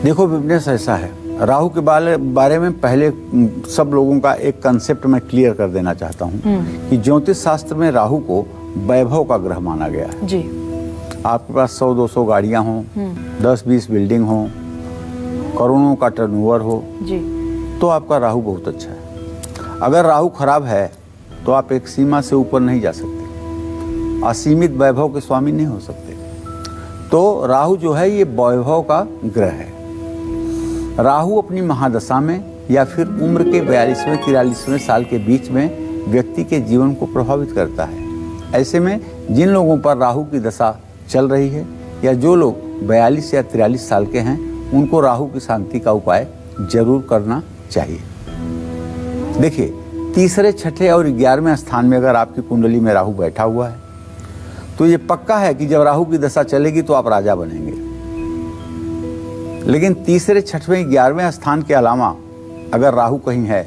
देखो बिजनेस ऐसा है, राहु के बारे में पहले सब लोगों का एक कंसेप्ट मैं क्लियर कर देना चाहता हूँ कि ज्योतिष शास्त्र में राहु को वैभव का ग्रह माना गया है। जी। आपके पास 100-200 गाड़ियां हों, 10-20 बिल्डिंग हों, करोड़ों का टर्नओवर हो जी, तो आपका राहु बहुत अच्छा है। अगर राहु खराब है तो आप एक सीमा से ऊपर नहीं जा सकते, असीमित वैभव के स्वामी नहीं हो सकते। तो राहु जो है ये वैभव का ग्रह है। राहु अपनी महादशा में या फिर उम्र के 42वें-43वें साल के बीच में व्यक्ति के जीवन को प्रभावित करता है। ऐसे में जिन लोगों पर राहु की दशा चल रही है या जो लोग 42 या 43 साल के हैं, उनको राहु की शांति का उपाय जरूर करना चाहिए। देखिए, तीसरे, छठे और 11वें स्थान में अगर आपकी कुंडली में राहु बैठा हुआ है तो ये पक्का है कि जब राहु की दशा चलेगी तो आप राजा बनेंगे। लेकिन तीसरे, छठवें, 11वें स्थान के अलावा अगर राहु कहीं है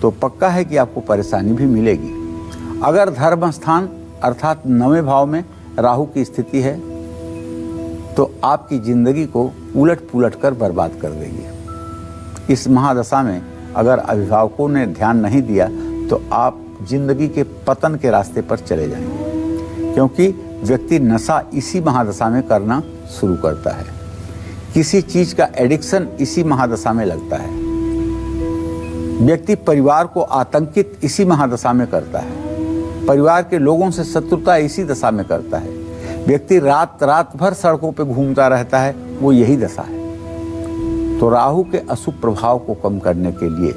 तो पक्का है कि आपको परेशानी भी मिलेगी। अगर धर्म स्थान अर्थात 9वें भाव में राहु की स्थिति है तो आपकी जिंदगी को उलट पुलट कर बर्बाद कर देगी। इस महादशा में अगर अभिभावकों ने ध्यान नहीं दिया तो आप जिंदगी के पतन के रास्ते पर चले जाएंगे, क्योंकि व्यक्ति नशा इसी महादशा में करना शुरू करता है। किसी चीज का एडिक्शन इसी महादशा में लगता है। व्यक्ति परिवार को आतंकित इसी महादशा में करता है। परिवार के लोगों से शत्रुता इसी दशा में करता है। व्यक्ति रात रात भर सड़कों पे घूमता रहता है, वो यही दशा है। तो राहु के अशुभ प्रभाव को कम करने के लिए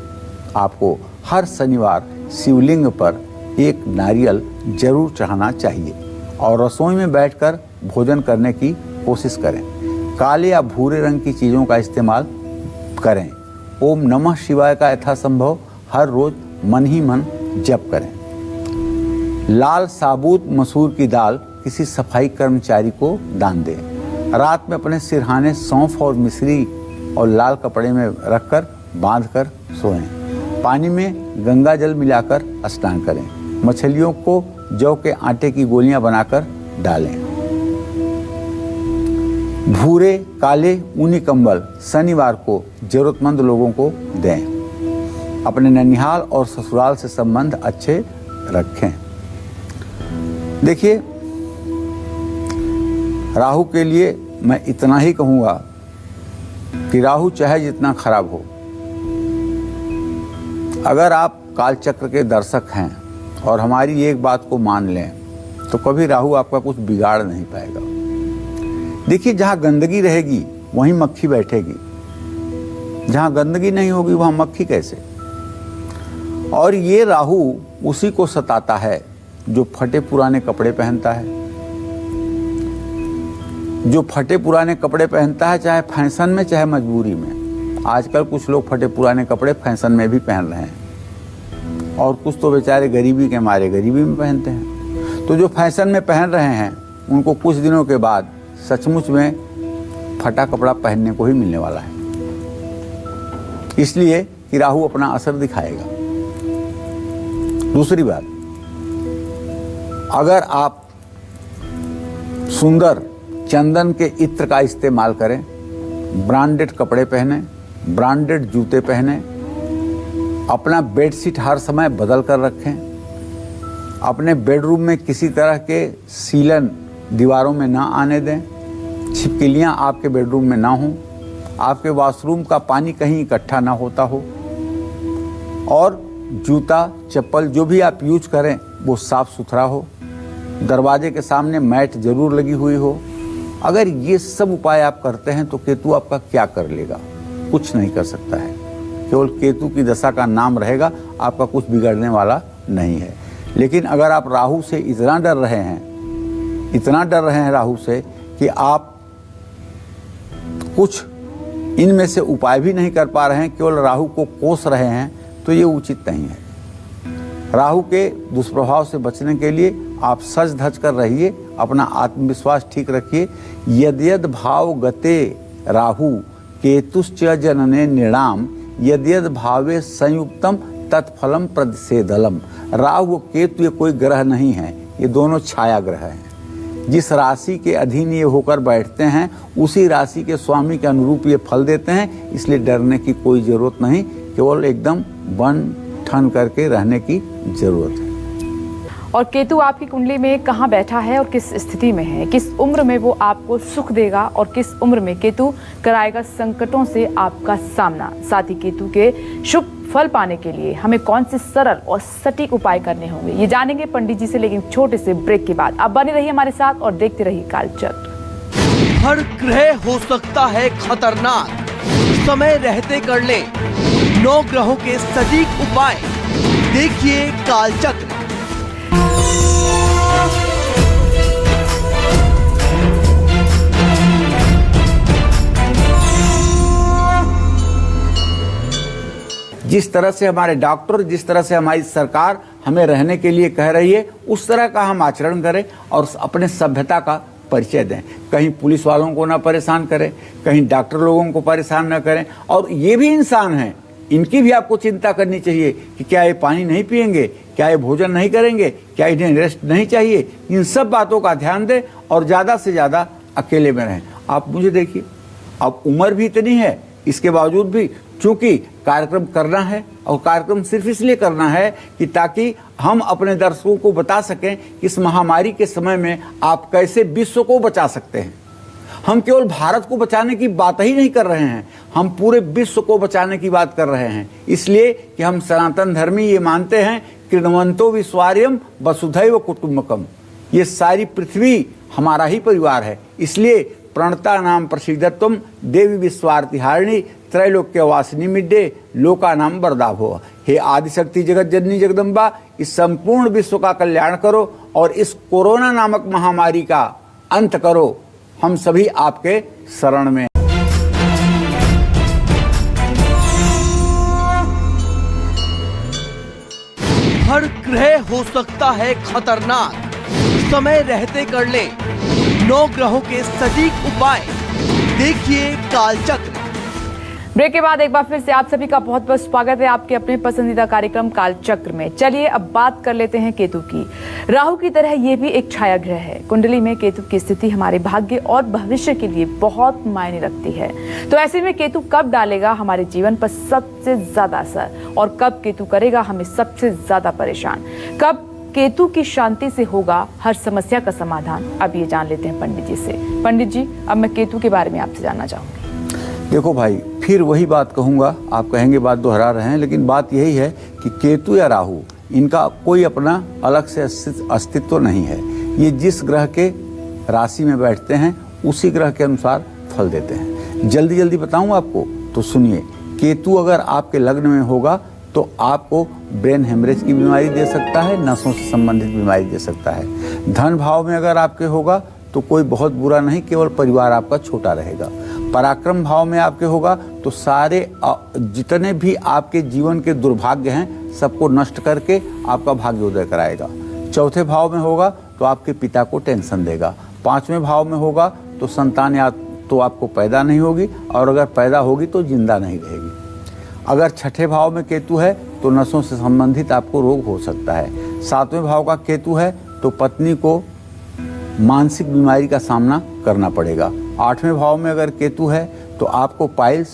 आपको हर शनिवार शिवलिंग पर एक नारियल जरूर चढ़ाना चाहिए और रसोई में बैठकर भोजन करने की कोशिश करें। काले या भूरे रंग की चीज़ों का इस्तेमाल करें। ओम नमः शिवाय का यथासंभव हर रोज मन ही मन जप करें। लाल साबुत मसूर की दाल किसी सफाई कर्मचारी को दान दें। रात में अपने सिरहाने सौंफ और मिश्री और लाल कपड़े में रखकर बांधकर सोएं। पानी में गंगा जल मिलाकर स्नान करें। मछलियों को जौ के आटे की गोलियां बनाकर डालें। भूरे, काले ऊनी कंबल शनिवार को जरूरतमंद लोगों को दें। अपने ननिहाल और ससुराल से संबंध अच्छे रखें। देखिए, राहु के लिए मैं इतना ही कहूँगा कि राहु चाहे जितना खराब हो, अगर आप कालचक्र के दर्शक हैं और हमारी एक बात को मान लें तो कभी राहु आपका कुछ बिगाड़ नहीं पाएगा। देखिए, जहाँ गंदगी रहेगी वहीं मक्खी बैठेगी, जहाँ गंदगी नहीं होगी वहाँ मक्खी कैसे। और ये राहु उसी को सताता है जो फटे पुराने कपड़े पहनता है। जो फटे पुराने कपड़े पहनता है, चाहे फैशन में चाहे मजबूरी में। आजकल कुछ लोग फटे पुराने कपड़े फैशन में भी पहन रहे हैं और कुछ तो बेचारे गरीबी के मारे गरीबी में पहनते हैं। तो जो फैशन में पहन रहे हैं उनको कुछ दिनों के बाद सचमुच में फटा कपड़ा पहनने को ही मिलने वाला है, इसलिए कि राहु अपना असर दिखाएगा। दूसरी बात, अगर आप सुंदर चंदन के इत्र का इस्तेमाल करें, ब्रांडेड कपड़े पहने, ब्रांडेड जूते पहने, अपना बेडशीट हर समय बदल कर रखें, अपने बेडरूम में किसी तरह के सीलन दीवारों में ना आने दें, छिपकलियां आपके बेडरूम में ना हों, आपके वॉशरूम का पानी कहीं इकट्ठा ना होता हो, और जूता चप्पल जो भी आप यूज करें वो साफ सुथरा हो, दरवाजे के सामने मैट जरूर लगी हुई हो। अगर ये सब उपाय आप करते हैं तो केतु आपका क्या कर लेगा? कुछ नहीं कर सकता है। केवल केतु की दशा का नाम रहेगा, आपका कुछ बिगड़ने वाला नहीं है। लेकिन अगर आप राहु से इतना डर रहे हैं राहु से कि आप कुछ इनमें से उपाय भी नहीं कर पा रहे हैं, केवल राहु को कोस रहे हैं, तो ये उचित नहीं है। राहु के दुष्प्रभाव से बचने के लिए आप सज धज कर रहिए, अपना आत्मविश्वास ठीक रखिए। यद्यद भाव गते राहु केतुश्च जनने नृणाम यद्यद भावे संयुक्तम तत्फलम प्रतिषेधलम। राहु केतु ये कोई ग्रह नहीं है, ये दोनों छाया ग्रह हैं। जिस राशि के अधीन ये होकर बैठते हैं उसी राशि के स्वामी के अनुरूप ये फल देते हैं, इसलिए डरने की कोई ज़रूरत नहीं, केवल एकदम बन ठन करके रहने की ज़रूरत है। और केतु आपकी कुंडली में कहाँ बैठा है और किस स्थिति में है, किस उम्र में वो आपको सुख देगा और किस उम्र में केतु कराएगा संकटों से आपका सामना। साथ ही केतु के शुभ फल पाने के लिए हमें कौन से सरल और सटीक उपाय करने होंगे, ये जानेंगे पंडित जी से, लेकिन छोटे से ब्रेक के बाद। आप बने रहिए हमारे साथ और देखते रहिए कालचक्र। हर ग्रह हो सकता है खतरनाक, समय रहते कर ले 9 ग्रहों के सटीक उपाय। देखिए कालचक्र। जिस तरह से हमारे डॉक्टर, जिस तरह से हमारी सरकार हमें रहने के लिए कह रही है, उस तरह का हम आचरण करें और अपने सभ्यता का परिचय दें। कहीं पुलिस वालों को ना परेशान करें, कहीं डॉक्टर लोगों को परेशान ना करें। और ये भी इंसान हैं, इनकी भी आपको चिंता करनी चाहिए कि क्या ये पानी नहीं पिएंगे, क्या ये भोजन नहीं करेंगे, क्या इन्हें रेस्ट नहीं चाहिए। इन सब बातों का ध्यान दें और ज़्यादा से ज़्यादा अकेले में रहें। आप मुझे देखिए, अब उम्र भी इतनी है, इसके बावजूद भी चूंकि कार्यक्रम करना है, और कार्यक्रम सिर्फ इसलिए करना है कि ताकि हम अपने दर्शकों को बता सकें कि इस महामारी के समय में आप कैसे विश्व को बचा सकते हैं। हम केवल भारत को बचाने की बात ही नहीं कर रहे हैं, हम पूरे विश्व को बचाने की बात कर रहे हैं। इसलिए कि हम सनातन धर्मी ये मानते हैं कृण्वन्तो विश्वार्यम वसुधैव कुटुम्बकम, ये सारी पृथ्वी हमारा ही परिवार है। इसलिए प्रणता नाम प्रसिद्धत्वम देवी विश्वार्तिहारिणी त्रैलोक्यवासिनी मिड्डे लोका नाम वरदाभो। हे आदिशक्ति जगत जननी जगदम्बा, इस संपूर्ण विश्व का कल्याण करो और इस कोरोना नामक महामारी का अंत करो। हम सभी आपके शरण में। हर ग्रह हो सकता है खतरनाक, समय रहते कर ले 9 ग्रहों के सटीक उपाय। देखिए कालचक्र। ब्रेक के बाद एक बार फिर से आप सभी का बहुत बहुत स्वागत है आपके अपने पसंदीदा कार्यक्रम कालचक्र में। चलिए अब बात कर लेते हैं केतु की। राहु की तरह ये भी एक छाया ग्रह है। कुंडली में केतु की स्थिति हमारे भाग्य और भविष्य के लिए बहुत मायने रखती है। तो ऐसे में केतु कब डालेगा हमारे जीवन पर सबसे ज्यादा असर और कब केतु करेगा हमें सबसे ज्यादा परेशान, कब केतु की शांति से होगा हर समस्या का समाधान, अब ये जान लेते हैं पंडित जी से। पंडित जी, अब मैं केतु के बारे में आपसे जानना चाहूंगी। देखो भाई, फिर वही बात कहूँगा, आप कहेंगे बात दोहरा रहे हैं, लेकिन बात यही है कि केतु या राहु, इनका कोई अपना अलग से अस्तित्व नहीं है। ये जिस ग्रह के राशि में बैठते हैं उसी ग्रह के अनुसार फल देते हैं। जल्दी जल्दी बताऊँ आपको, तो सुनिए। केतु अगर आपके लग्न में होगा तो आपको ब्रेन हेमरेज की बीमारी दे सकता है, नसों से संबंधित बीमारी दे सकता है। धन भाव में अगर आपके होगा तो कोई बहुत बुरा नहीं, केवल परिवार आपका छोटा रहेगा। पराक्रम भाव में आपके होगा तो सारे जितने भी आपके जीवन के दुर्भाग्य हैं सबको नष्ट करके आपका भाग्योदय कराएगा। चौथे भाव में होगा तो आपके पिता को टेंशन देगा। 5वें भाव में होगा तो संतान या तो आपको पैदा नहीं होगी, और अगर पैदा होगी तो जिंदा नहीं रहेगी। अगर 6ठे भाव में केतु है तो नसों से संबंधित आपको रोग हो सकता है। 7वें भाव का केतु है तो पत्नी को मानसिक बीमारी का सामना करना पड़ेगा। 8वें भाव में अगर केतु है तो आपको पाइल्स,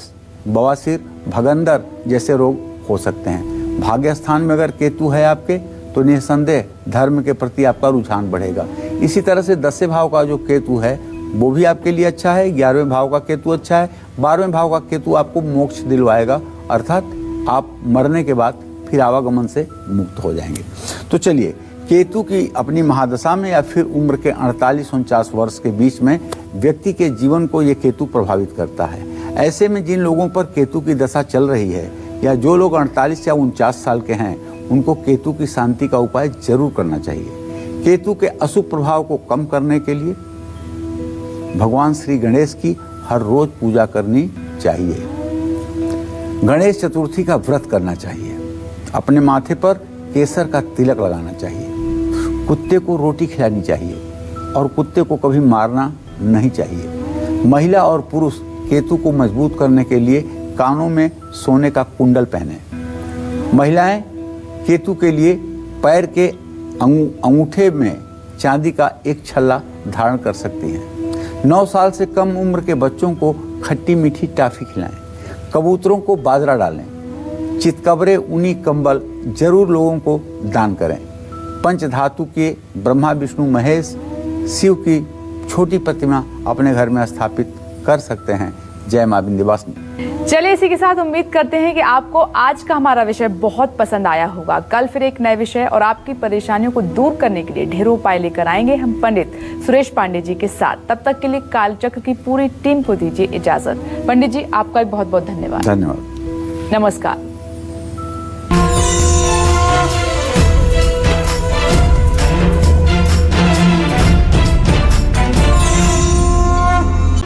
बवासीर, भगंदर जैसे रोग हो सकते हैं। भाग्य स्थान में अगर केतु है आपके तो निसंदेह धर्म के प्रति आपका रुझान बढ़ेगा। इसी तरह से 10वें भाव का जो केतु है वो भी आपके लिए अच्छा है। 11वें भाव का केतु अच्छा है। 12वें भाव का केतु आपको मोक्ष दिलवाएगा, अर्थात आप मरने के बाद फिर आवागमन से मुक्त हो जाएंगे। तो चलिए, केतु की अपनी महादशा में या फिर उम्र के 48-49 वर्ष के बीच में व्यक्ति के जीवन को ये केतु प्रभावित करता है। ऐसे में जिन लोगों पर केतु की दशा चल रही है या जो लोग 48 या 49 साल के हैं, उनको केतु की शांति का उपाय जरूर करना चाहिए। केतु के अशुभ प्रभाव को कम करने के लिए भगवान श्री गणेश की हर रोज पूजा करनी चाहिए। गणेश चतुर्थी का व्रत करना चाहिए। अपने माथे पर केसर का तिलक लगाना चाहिए। कुत्ते को रोटी खिलानी चाहिए और कुत्ते को कभी मारना नहीं चाहिए। महिला और पुरुष केतु को मजबूत करने के लिए कानों में सोने का कुंडल पहने। महिलाएं केतु के लिए पैर के अंगूठे में चांदी का एक छल्ला धारण कर सकती हैं। 9 साल से कम उम्र के बच्चों को खट्टी मीठी टॉफी खिलाएं। कबूतरों को बाजरा डालें। चितकबरे ऊनी कंबल जरूर लोगों को दान करें। पंचधातु के ब्रह्मा विष्णु महेश शिव की छोटी प्रतिमा अपने घर में स्थापित कर सकते हैं। जय मां विंध्यवासिनी। चलिए इसी के साथ उम्मीद करते हैं कि आपको आज का हमारा विषय बहुत पसंद आया होगा। कल फिर एक नए विषय और आपकी परेशानियों को दूर करने के लिए ढेरों उपाय लेकर आएंगे हम पंडित सुरेश पांडे जी के साथ। तब तक के लिए कालचक्र की पूरी टीम को दीजिए इजाजत। पंडित जी आपका भी बहुत बहुत धन्यवाद। धन्यवाद। नमस्कार।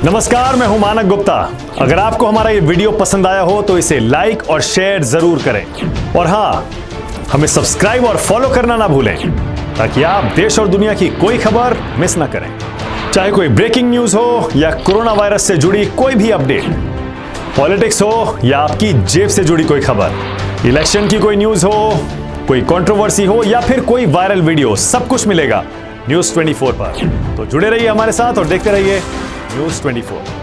नमस्कार, मैं हूं मानक गुप्ता। अगर आपको हमारा ये वीडियो पसंद आया हो तो इसे लाइक और शेयर जरूर करें और हाँ, हमें सब्सक्राइब और फॉलो करना ना भूलें ताकि आप देश और दुनिया की कोई खबर मिस ना करें। चाहे कोई ब्रेकिंग न्यूज हो या कोरोना वायरस से जुड़ी कोई भी अपडेट, पॉलिटिक्स हो या आपकी जेब से जुड़ी कोई खबर, इलेक्शन की कोई न्यूज हो, कोई कंट्रोवर्सी हो या फिर कोई वायरल वीडियो, सब कुछ मिलेगा न्यूज़ 24 पर। तो जुड़े रहिए हमारे साथ और देखते रहिए न्यूज़ 24।